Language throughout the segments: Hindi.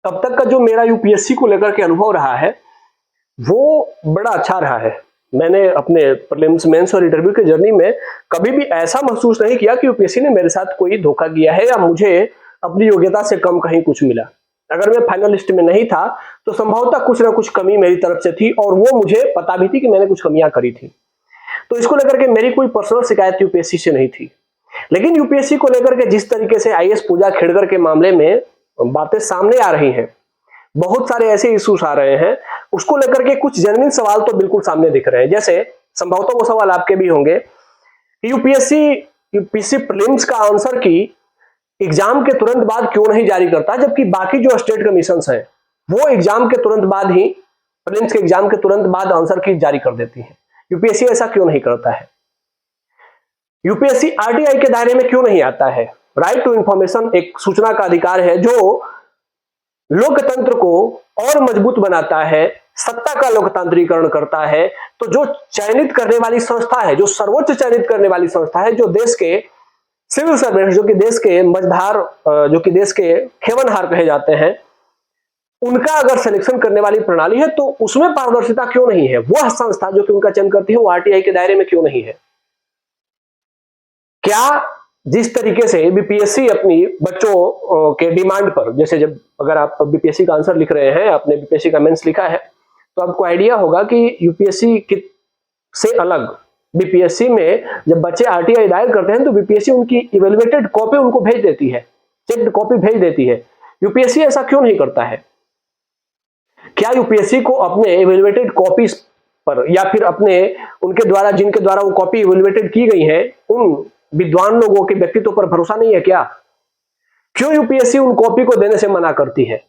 तब तक का जो मेरा यूपीएससी को लेकर के अनुभव रहा है वो बड़ा अच्छा रहा है। मैंने अपने प्रीलिम्स, मेंस और इंटरव्यू के जर्नी में कभी भी ऐसा महसूस नहीं किया कि यूपीएससी ने मेरे साथ कोई धोखा किया है या मुझे अपनी योग्यता से कम कहीं कुछ मिला। अगर मैं फाइनल लिस्ट में नहीं था तो संभवतः कुछ ना कुछ कमी मेरी तरफ से थी और वो मुझे पता भी थी कि मैंने कुछ कमियां करी थी। तो इसको लेकर के मेरी कोई पर्सनल शिकायत यूपीएससी से नहीं थी। लेकिन यूपीएससी को लेकर के जिस तरीके से आईएएस पूजा खेड़कर के मामले में बातें सामने आ रही हैं, बहुत सारे ऐसे इश्यूज आ रहे हैं, उसको लेकर के कुछ जेन्युइन सवाल तो बिल्कुल सामने दिख रहे हैं। जैसे संभवतः वो सवाल आपके भी होंगे कि यूपीएससी प्रीलिम्स का आंसर की एग्जाम के तुरंत बाद क्यों नहीं जारी करता, जबकि बाकी जो स्टेट कमीशंस हैं वो एग्जाम के तुरंत बाद ही, प्रीलिम्स के एग्जाम के तुरंत बाद आंसर की जारी कर देती है। यूपीएससी ऐसा क्यों नहीं करता है? यूपीएससी आरटीआई के दायरे में क्यों नहीं आता है? राइट टू इंफॉर्मेशन एक सूचना का अधिकार है जो लोकतंत्र को और मजबूत बनाता है, सत्ता का लोकतांत्रिकरण करता है। तो जो चयनित करने वाली संस्था है, जो सर्वोच्च चयनित करने वाली संस्था है, जो देश के सिविल सर्वेंट, जो कि देश के मझधार, जो कि देश के खेवनहार कहे जाते हैं, उनका अगर सिलेक्शन करने वाली प्रणाली है तो उसमें पारदर्शिता क्यों नहीं है? वह संस्था जो कि उनका चयन करती है वो आरटीआई के दायरे में क्यों नहीं है? क्या जिस तरीके से बीपीएससी अपनी बच्चों के डिमांड पर, जैसे जब अगर आप बीपीएससी का आंसर लिख रहे हैं, आपने बीपीएससी का मेंस लिखा है, तो आपको आइडिया होगा कि यूपीएससी से अलग बीपीएससी में जब बच्चे आरटीआई दायर करते हैं तो बीपीएससी उनकी इवेल्युएटेड कॉपी उनको भेज देती है, चेक्ड कॉपी भेज देती है। यूपीएससी ऐसा क्यों नहीं करता है? क्या यूपीएससी को अपने इवेल्युएटेड कॉपीज पर या फिर अपने उनके द्वारा, जिनके द्वारा वो कॉपी इवेल्युएटेड की गई है, उन विद्वान लोगों के व्यक्तित्व पर भरोसा नहीं है क्या? क्यों यूपीएससी उन कॉपी को देने से मना करती है?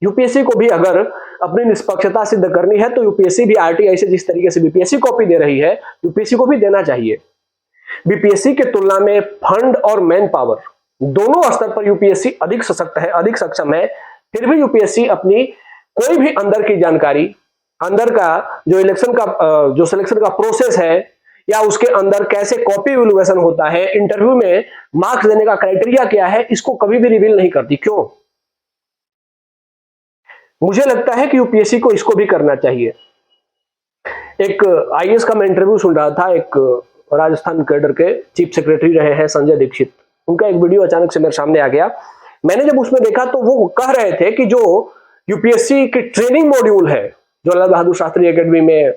यूपीएससी को भी अगर अपनी निष्पक्षता सिद्ध करनी है तो यूपीएससी भी आरटीआई से जिस तरीके से बीपीएससी कॉपी दे रही है, यूपीएससी को भी देना चाहिए। बीपीएससी के तुलना में फंड और मैन पावर दोनों स्तर पर यूपीएससी अधिक सशक्त है, अधिक सक्षम है। फिर भी यूपीएससी अपनी कोई भी अंदर की जानकारी, अंदर का जो इलेक्शन का जो सिलेक्शन का प्रोसेस है या उसके अंदर कैसे कॉपी इवैल्यूएशन होता है, इंटरव्यू में मार्क्स देने का क्राइटेरिया क्या है, इसको कभी भी रिवील नहीं करती। क्यों? मुझे लगता है कि यूपीएससी को इसको भी करना चाहिए। एक आईएएस का मैं इंटरव्यू सुन रहा था, एक राजस्थान कैडर के चीफ सेक्रेटरी रहे हैं संजय दीक्षित, उनका एक वीडियो अचानक से मेरे सामने आ गया। मैंने जब उसमें देखा तो वो कह रहे थे कि जो यूपीएससी की ट्रेनिंग मॉड्यूल है, जो लाल बहादुर शास्त्री एकेडमी में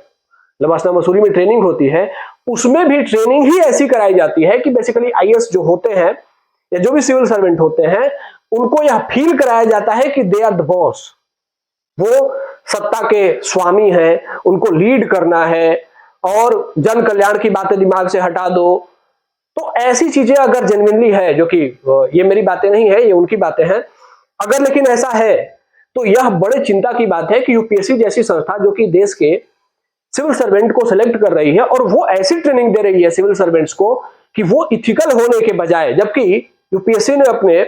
लवासना मसूरी में ट्रेनिंग होती है, उसमें भी ट्रेनिंग ही ऐसी कराई जाती है कि बेसिकली आईएएस जो होते हैं या जो भी सिविल सर्वेंट होते हैं, उनको यह फील कराया जाता है कि दे आर द बॉस, वो सत्ता के स्वामी हैं, उनको लीड करना है और जन कल्याण की बातें दिमाग से हटा दो। तो ऐसी चीजें अगर जेन्युइनली है, जो कि ये मेरी बातें नहीं है, ये उनकी बातें हैं, अगर लेकिन ऐसा है तो यह बड़े चिंता की बात है कि यूपीएससी जैसी संस्था जो कि देश के सिविल सर्वेंट को सिलेक्ट कर रही है और वो ऐसी ट्रेनिंग दे रही है सिविल सर्वेंट्स को कि वो इथिकल होने के बजाय, जबकि यूपीएससी ने अपने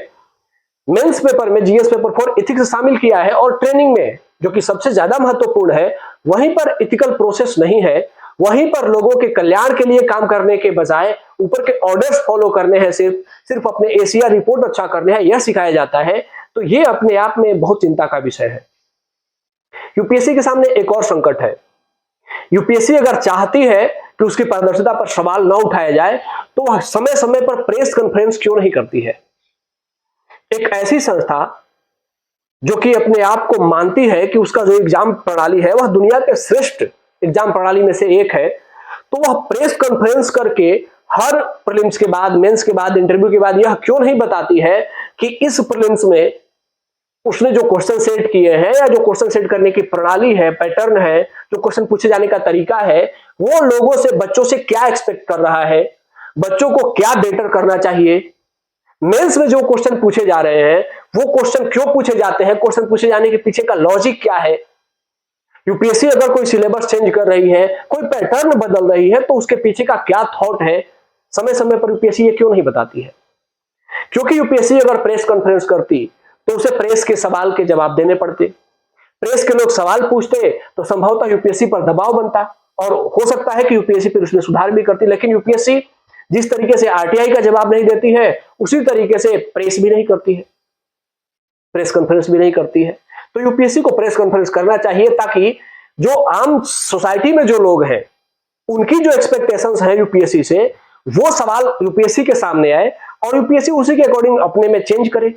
मेंस पेपर में जीएस पेपर 4 एथिक्स शामिल किया है और ट्रेनिंग में जो कि सबसे ज्यादा महत्वपूर्ण है, वहीं पर एथिकल प्रोसेस नहीं है, वहीं पर लोगों के कल्याण के लिए काम करने के बजाय ऊपर के ऑर्डर्स फॉलो करने हैं, सिर्फ अपने एशिया रिपोर्ट अच्छा करने हैं, यह सिखाया जाता है। तो ये अपने आप में बहुत चिंता का विषय है। यूपीएससी के सामने एक और संकट है। यूपीएससी अगर चाहती है कि उसकी पारदर्शिता पर सवाल न उठाया जाए तो वह समय समय पर प्रेस कॉन्फ्रेंस क्यों नहीं करती है? एक ऐसी संस्था जो कि अपने आप को मानती है कि उसका जो एग्जाम प्रणाली है वह दुनिया के श्रेष्ठ एग्जाम प्रणाली में से एक है, तो वह प्रेस कॉन्फ्रेंस करके हर प्रीलिम्स के बाद, मेंस के बाद, इंटरव्यू के बाद यह क्यों नहीं बताती है कि इस प्रीलिम्स में उसने जो क्वेश्चन सेट किए हैं या जो क्वेश्चन सेट करने की प्रणाली है, पैटर्न है, जो क्वेश्चन पूछे जाने का तरीका है, वो लोगों से, बच्चों से क्या एक्सपेक्ट कर रहा है, बच्चों को क्या बेटर करना चाहिए, मेंस में जो क्वेश्चन पूछे जा रहे हैं वो क्वेश्चन क्यों पूछे जाते हैं, क्वेश्चन पूछे जाने के पीछे का लॉजिक क्या है। यूपीएससी अगर कोई सिलेबस चेंज कर रही है, कोई पैटर्न बदल रही है, तो उसके पीछे का क्या थॉट है, समय समय पर यूपीएससी ये क्यों नहीं बताती है? क्योंकि यूपीएससी अगर प्रेस कॉन्फ्रेंस करती तो उसे प्रेस के सवाल के जवाब देने पड़ते, प्रेस के लोग सवाल पूछते तो संभवतः यूपीएससी पर दबाव बनता और हो सकता है कि यूपीएससी फिर उसमें सुधार भी करती। लेकिन यूपीएससी जिस तरीके से आरटीआई का जवाब नहीं देती है, उसी तरीके से प्रेस भी नहीं करती है, प्रेस कॉन्फ्रेंस भी नहीं करती है। तो यूपीएससी को प्रेस कॉन्फ्रेंस करना चाहिए, ताकि जो आम सोसाइटी में जो लोग हैं उनकी जो एक्सपेक्टेशंस हैं यूपीएससी से, वो सवाल यूपीएससी के सामने आए और यूपीएससी उसी के अकॉर्डिंग अपने में चेंज करे।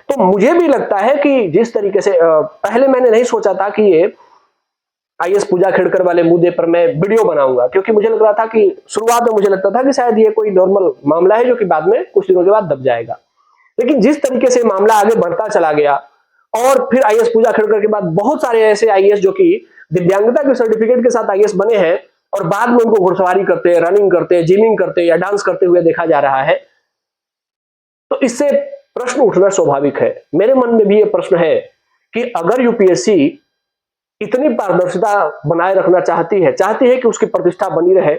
तो मुझे भी लगता है कि जिस तरीके से पहले मैंने नहीं सोचा था कि ये आईएएस पूजा खेड़कर वाले मुद्दे पर मैं वीडियो बनाऊंगा, क्योंकि मुझे लग रहा था कि शुरुआत में मुझे लगता था कि शायद ये कोई नॉर्मल मामला है जो कि बाद में कुछ दिनों के बाद दब जाएगा। लेकिन जिस तरीके से मामला आगे बढ़ता चला गया और फिर आईएएस पूजा खेड़कर के बाद बहुत सारे ऐसे आईएएस जो कि दिव्यांगता के सर्टिफिकेट के साथ आईएएस बने हैं और बाद में उनको घुड़सवारी करते, रनिंग करते, जिमिंग करते या डांस करते हुए देखा जा रहा है, तो इससे प्रश्न उठना स्वाभाविक है। मेरे मन में भी ये प्रश्न है कि अगर यूपीएससी इतनी पारदर्शिता बनाए रखना चाहती है कि उसकी प्रतिष्ठा बनी रहे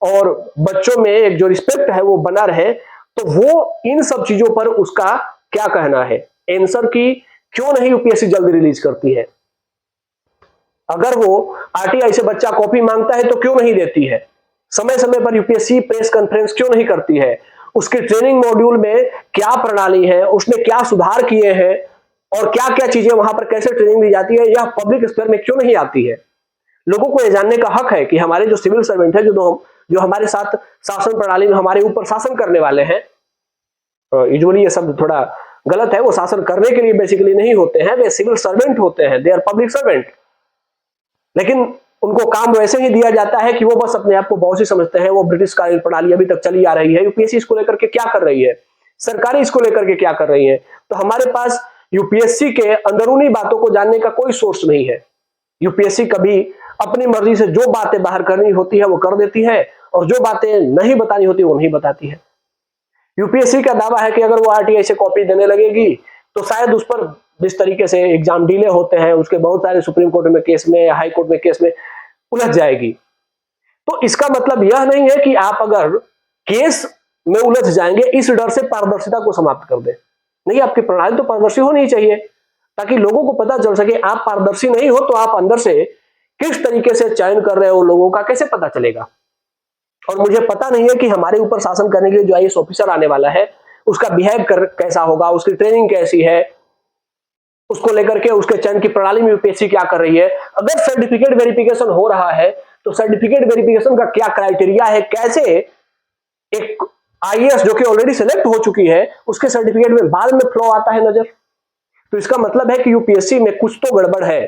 और बच्चों में एक जो रिस्पेक्ट है वो बना रहे, तो वो इन सब चीजों पर उसका क्या कहना है? आंसर की क्यों नहीं यूपीएससी जल्दी रिलीज करती है? अगर वो आरटीआई से बच्चा कॉपी मांगता है तो क्यों नहीं देती है? समय समय पर यूपीएससी प्रेस कॉन्फ्रेंस क्यों नहीं करती है? उसके ट्रेनिंग मॉड्यूल में क्या प्रणाली है, उसने क्या सुधार किए हैं और क्या क्या चीजें वहां पर कैसे ट्रेनिंग दी जाती है, यह पब्लिक स्पेयर में क्यों नहीं आती है? लोगों को यह जानने का हक है कि हमारे जो सिविल सर्वेंट है, जो हमारे साथ शासन प्रणाली में हमारे ऊपर शासन करने वाले हैं, यूजुअली ये शब्द थोड़ा गलत है, वो शासन करने के लिए बेसिकली नहीं होते हैं, वे सिविल सर्वेंट होते हैं, दे आर पब्लिक सर्वेंट। लेकिन उनको काम वैसे ही दिया जाता है कि वो बस अपने आप को बॉस ही समझते हैं। वो ब्रिटिश कालीन प्रणाली अभी तक चली आ रही है। यूपीएससी इसको लेकर के क्या कर रही है, सरकारें इसको लेकर के क्या कर रही है? तो हमारे पास यूपीएससी के अंदरूनी बातों को जानने का कोई सोर्स नहीं है। यूपीएससी कभी अपनी मर्जी से जो बातें बाहर करनी होती है वो कर देती है और जो बातें नहीं बतानी होती वो नहीं बताती है। यूपीएससी का दावा है कि अगर वो आरटीआई से कॉपी देने लगेगी तो शायद उस पर जिस तरीके से एग्जाम डिले होते हैं, उसके बहुत सारे सुप्रीम कोर्ट में केस में, हाई कोर्ट में केस में उलझ जाएगी। तो इसका मतलब यह नहीं है कि आप अगर केस में उलझ जाएंगे इस डर से पारदर्शिता को समाप्त कर दें। नहीं, आपकी प्रणाली तो पारदर्शी होनी चाहिए ताकि लोगों को पता चल सके। आप पारदर्शी नहीं हो तो आप अंदर से किस तरीके से चयन कर रहे हो लोगों का कैसे पता चलेगा? और मुझे पता नहीं है कि हमारे ऊपर शासन करने के लिए जो आईएएस ऑफिसर आने वाला है उसका बिहेव कैसा होगा, उसकी ट्रेनिंग कैसी है, उसको लेकर के उसके चयन की प्रणाली में यूपीएससी क्या कर रही है। अगर सर्टिफिकेट वेरिफिकेशन हो रहा है तो सर्टिफिकेट वेरिफिकेशन का क्या क्राइटेरिया है, कैसे एक आईएएस जो कि ऑलरेडी सिलेक्ट हो चुकी है उसके सर्टिफिकेट में बाद में फ्लॉ आता है नजर। तो इसका मतलब है कि यूपीएससी में कुछ तो गड़बड़ है,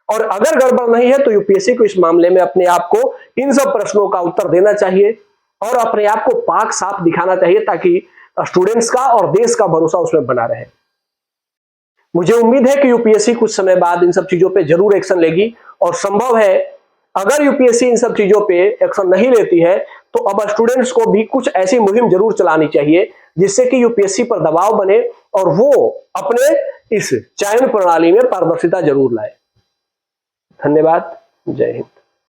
और अगर गड़बड़ नहीं है तो यूपीएससी को इस मामले में अपने आप को इन सब प्रश्नों का उत्तर देना चाहिए और अपने आप को पाक साफ दिखाना चाहिए ताकि स्टूडेंट्स का और देश का भरोसा उसमें बना रहे। मुझे उम्मीद है कि यूपीएससी कुछ समय बाद इन सब चीजों पे जरूर एक्शन लेगी, और संभव है अगर यूपीएससी इन सब चीजों पे एक्शन नहीं लेती है तो अब स्टूडेंट्स को भी कुछ ऐसी मुहिम जरूर चलानी चाहिए जिससे कि यूपीएससी पर दबाव बने और वो अपने इस चयन प्रणाली में पारदर्शिता जरूर लाए। धन्यवाद। जय हिंद।